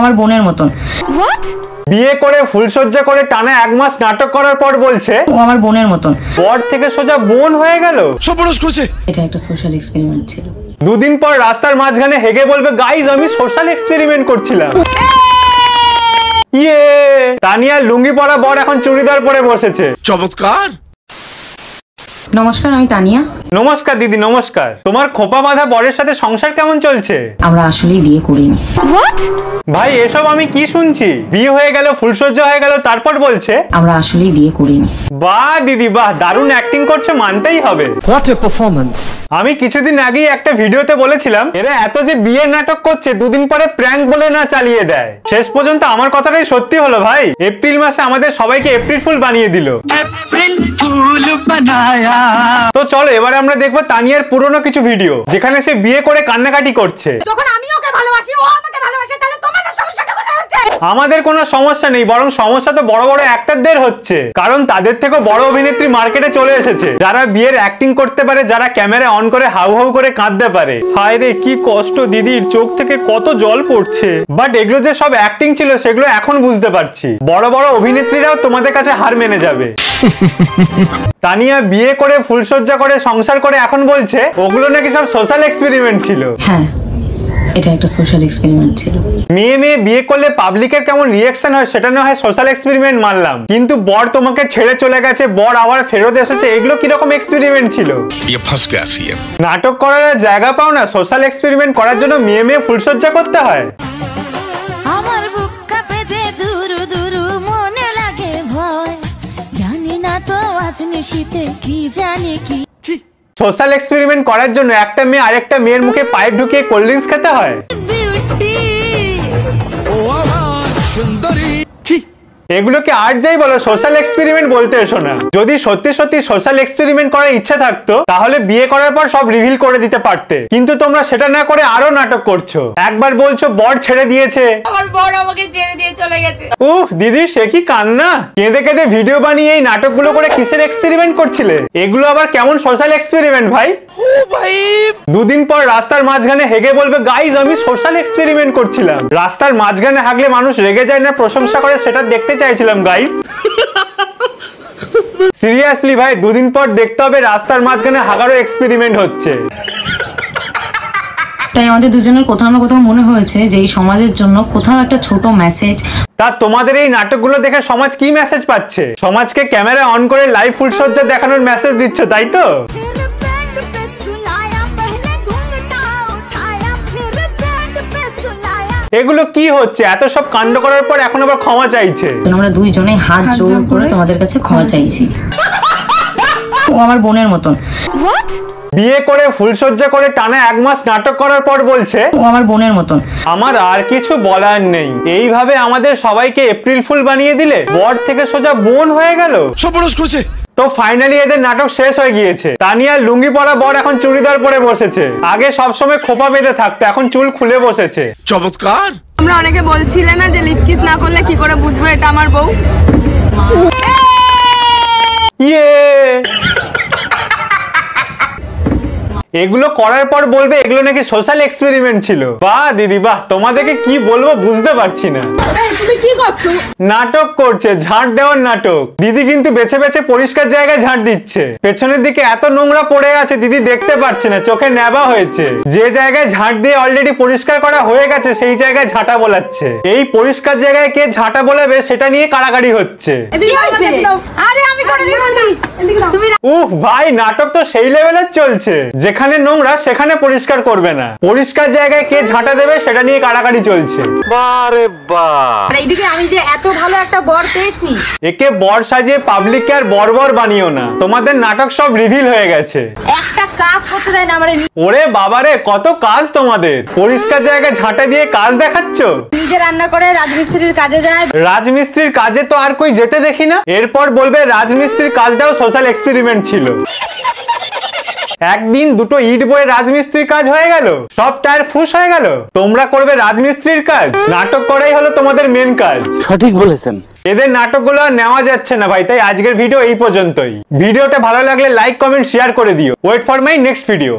আমার বোনের মতন। বিয়ে করে ফুলসজ্জা করে টানা 1 মাস নাটক করার পর বলছে ও আমার বোনের মতন। বর থেকে সোজা বোন হয়ে গেল। এটা একটা সোশ্যাল এক্সপেরিমেন্ট ছিল। দুদিন পর রাস্তার মাঝখানে হেগে বলবে গাইজ আমি সোশ্যাল এক্সপেরিমেন্ট করছিলাম। ইয়ে তানিয়া লুঙ্গি পরা বর এখন চুড়িদার পরে বসেছে। চমৎকার। নমস্কার, আমি তানিয়া। নমস্কার দিদি, নমস্কার। তোমার খোপা বাঁধা বরের সাথে সংসার কেমন চলছে? আমরা আসলেই বিয়ে করিনি। ভাই এসব আমি কি শুনছি? বিয়ে হয়ে গেল, ফুলসজ্জা হয়ে গেল, তারপর বলছে আমরা আসলেই বিয়ে করিনি। বাহ দিদি বাহ, দারুণ অ্যাক্টিং করছে, মানতেই হবে। What a performance! আমি কিছুদিন আগেই একটা ভিডিওতে বলেছিলাম এরা এত যে বিয়ের নাটক করছে দুদিন পরে প্র্যাঙ্ক বলে না চালিয়ে দেয়। শেষ পর্যন্ত আমার কথাটাই সত্যি হলো ভাই। এপ্রিল মাসে আমাদের সবাইকে এপ্রিল ফুল বানিয়ে দিল। তো চলো এবারে আমরা দেখবো তানিয়ার পুরনো কিছু ভিডিও যেখানে সে বিয়ে করে কান্নাকাটি করছে। যখন আমি ওকে ভালোবাসি ও আমাকে ভালোবাসে, তাহলে তোমাদের সমস্যাটা কোথায় হচ্ছে? আমাদের কোনো সমস্যা নেই, বরং সমস্যা তো বড় বড় অ্যাক্টরদের হচ্ছে, কারণ তাদের থেকে বড় অভিনেত্রী মার্কেটে চলে এসেছে যারা বিয়ের অ্যাক্টিং করতে পারে, যারা ক্যামেরা অন করে হাউ হাউ করে কাঁদতে পারে। হায় রে কি কষ্ট, দিদির চোখ থেকে কত জল পড়ছে। বাট এগুলো যে সব অ্যাক্টিং ছিল সেগুলো এখন বুঝতে পারছি। বড় বড় অভিনেত্রীরাও তোমাদের কাছে হার মেনে যাবে। তানিয়া বিয়ে করে ফুলসজ্জা করে সংসার করে এখন বলছে ওগুলো নাকি সব সোশ্যাল এক্সপেরিমেন্ট ছিল। হ্যাঁ, এটা একটা সোশ্যাল এক্সপেরিমেন্ট ছিল। মেয়ে বিয়ে করলে পাবলিকের কেমন রিয়াকশন হয় সেটা না হয় সোশ্যাল এক্সপেরিমেন্ট মানলাম, কিন্তু বর তোমাকে ছেড়ে চলে গেছে, বর আবার ফেরত এসেছে, এগুলো কিরকম এক্সপেরিমেন্ট ছিল? নাটক করার জায়গা পাও না, সোশ্যাল এক্সপেরিমেন্ট করার জন্য মেয়ে ফুলসজ্জা করতে হয়। আমার বুক কাঁপে যে দুরু দুরু, মনে লাগে ভয়, জানি না তো আজ নিশিতে কি জানি কি। সোশ্যাল এক্সপেরিমেন্ট করার জন্য একটা মেয়ে আরেকটা মেয়ের মুখে পাইপ ঢুকিয়ে কোল্ড ড্রিঙ্কস খেতে হয়। এগুলোকে আর যাই বলো সোশ্যাল এক্সপেরিমেন্ট বলতে এসো না। যদি সত্যি সত্যি সোশ্যাল এক্সপেরিমেন্ট করার ইচ্ছা থাকতো তাহলে বিয়ে করার পর সব রিভিল করে দিতে পারতে, কিন্তু তোমরা সেটা না করে আরো নাটক করছো। একবার বলছো বর ছেড়ে দিয়েছে, আমার বড় আমাকে ছেড়ে দিয়ে চলে গেছে। উফ দিদি সে কি কান্না। কেঁদে কেঁদে ভিডিও বানিয়ে এই নাটকগুলো করে কিসের এক্সপেরিমেন্ট করছিলে? এগুলো আবার কেমন সোশ্যাল এক্সপেরিমেন্ট ভাই? দুদিন পর রাস্তার মাঝখানে হেগে বলবে গাইজ আমি সোশ্যাল এক্সপেরিমেন্ট করছিলাম। রাস্তার মাঝখানে হাগলে মানুষ রেগে যায় না প্রশংসা করে, সেটা দেখতে চাইছিলাম গাইজ। সিরিয়াসলি ভাই, দুদিন পর দেখতে হবে রাস্তার মাঝখানে হাগারও এক্সপেরিমেন্ট হচ্ছে। তাই আমাদের দুজনের কোথাও না কোথাও মনে হয়েছে যে এই সমাজের জন্য কোথাও একটা ছোট মেসেজ। তা তোমাদের এই নাটকগুলো দেখে সমাজ কি মেসেজ পাচ্ছে? সমাজকে ক্যামেরা অন করে লাইভ ফুলসজ্জা দেখানোর মেসেজ দিচ্ছ, তাই তো? এগুলো কি হচ্ছে? এত সব কাণ্ড করার পর এখন আবার ক্ষমা চাইছে। আমরা দুইজনে হাত জোড় করে তোমাদের কাছে ক্ষমা চাইছি। ও আমার বোনের মতন। বিয়ে করে ফুলসজ্জা করে টানা 1 মাস নাটক করার পর বলছে ও আমার বোনের মতন। আমার আর কিছু বলার নেই। এইভাবে আমাদের সবাইকে এপ্রিল ফুল বানিয়ে দিলে বর থেকে সোজা বোন হয়ে গেল। তো ফাইনালি এদের নাটক শেষ হয়ে গিয়েছে। তানিয়া লুঙ্গি পরা বর এখন চুড়িদার পরে বসেছে। আগে সবসময় খোপা বেঁধে থাকতো, এখন চুল খুলে বসেছে। চমৎকার। আমরা অনেকে বলছিলে না যে লিপ কিস না করলে কি করে বুঝবো এটা আমার বউ। ইয়ে এগুলো করার পর বলবে এগুলো নাকি সোশ্যাল এক্সপেরিমেন্ট ছিল। বাহ দিদি বাহ, তোমাদেরকে কি বলবো বুঝতে পারছি না। তুমি কি করছো? নাটক করছে, ঝাড় দেওয়ার নাটক। দিদি কিন্তু বেছে বেছে পরিষ্কার জায়গায় ঝাড় দিচ্ছে। পেছনের দিকে এত নোংরা পড়ে আছে দিদি দেখতে পাচ্ছে না, চোখে নেবা হয়েছে। যে জায়গায় ঝাড় দিয়ে অলরেডি পরিষ্কার করা হয়ে গেছে সেই জায়গায় ঝাঁটা বোলাচ্ছে। এই পরিষ্কার জায়গায় কে ঝাঁটা বোলাবে সেটা নিয়ে কাড়াকাড়ি হচ্ছে। আরে আমি করে দিচ্ছি। তুমি উফ ভাই, নাটক তো সেই লেভেলের চলছে যেখানে নোংরা সেখানে পরিষ্কার করবে না, পরিষ্কার জায়গায় কে ঝাঁটা দেবে সেটা নিয়ে কাড়াকাড়ি চলছে। বারে বাহ। এইদিকে আমি যে এত ভালো একটা বর পেয়েছি। একে বর সাজিয়ে পাবলিককে আর বর্বর বানিও না, তোমাদের নাটক সব রিভিল হয়ে গেছে। একটা কাজ করতে দেয় না আমারে। ওরে বাবারে কত কাজ তোমাদের, পরিষ্কার জায়গায় ঝাঁটা দিয়ে কাজ দেখাচ্ছ। নিজে রান্না করে রাজমিস্ত্রির কাজে যায়। রাজমিস্ত্রির কাজে তো আর কই যেতে দেখি না। এরপর বলবে রাজমিস্ত্রির কাজটাও সোশ্যাল এক্সপেরিমেন্ট ছিল। একদিন দুটো ইট বয়ে রাজমিস্ত্রির কাজ হয়ে গেল, সব টায়ার ফুস হয়ে গেল। তোমরা করবে রাজমিস্ত্রির কাজ? নাটক করাই হলো তোমাদের মেন কাজ। সঠিক বলেছেন। এদের নাটকগুলো আর নেওয়া যাচ্ছে না ভাই, তাই আজকের ভিডিও এই পর্যন্তই। ভিডিওটা ভালো লাগলে লাইক কমেন্ট শেয়ার করে দিও। Wait for my next video.